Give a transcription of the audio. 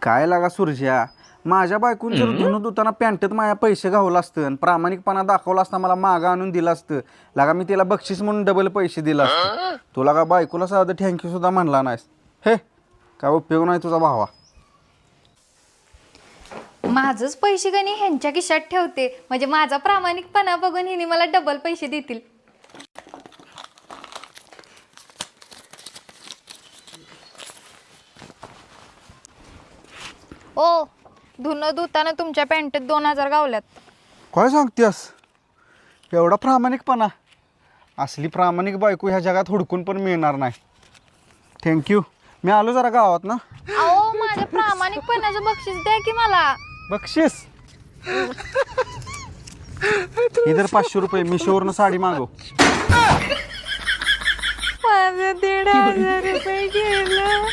काय लागा सुरज्या, माझ्या बायकून जर धुणं धुताना पॅन्टेत माझ्या पैसे घावलं असतं आणि प्रामाणिकपणा दाखवला असता, मला मागं आणून दिलं असतं लागा, मी तिला बक्षीस म्हणून डबल पैसे दिला असतं. तुला का बायकोला साधं थँक्यू सुद्धा म्हणला नाहीस. हे काय उपयोग नाही तुझा भावा. माझंच पैसे गणी ह्यांच्या खिशात ठेवते, म्हणजे माझा प्रामाणिकपणा बघून हिने मला डबल पैसे देतील. ओ, धुणं धुताना तुमच्या पॅन्टेत 2000 गावल्यात. काय सांगतेस, एवढा प्रामाणिकपणा? असली प्रामाणिक बायको ह्या जगात हुडकून पण मिळणार नाही. थँक्यू. मी आलो जरा गावात ना. अहो, माझ्या प्रामाणिकपणाचं बक्षीस द्या की मला. बक्षीस इधर 500 रुपये. मिशोवरनं साडी मागव. माझं 1500 रुपये गेलं.